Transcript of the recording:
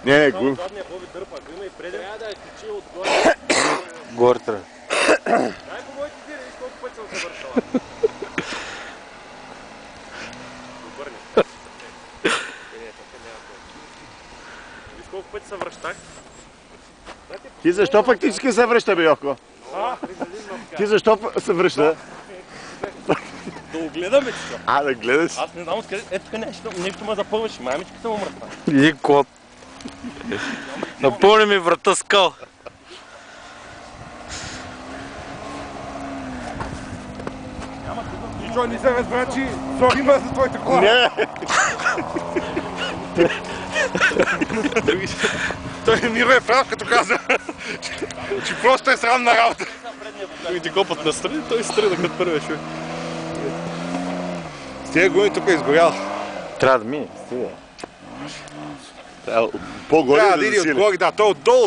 Не, го. Трябва да е течи отгоре. Горе трябва. Дай по моите дири, виж колко път съм се вършала. Обърни. Виж колко пъти се връщах. Ти защо фактически се връща, бе, Йоко? Ти защо се връща? Да огледаме, че А, да гледаш. аз не знам откъде. Ето тук нещо ме запълваш. Мамичката му мръсна. И кот. Напълни ми врата скал. Ничой не се разбра, че сори има за твоята кола. Не. Той ми бе прав, като каза, че просто е срамна работа. И ти копът настрани, той се тръгна като първия човек. С тия гуми тук е изгорял. Трябва да мине. Стига. По-горе Трябва да да иде засили. отгоре, да, той отдолу.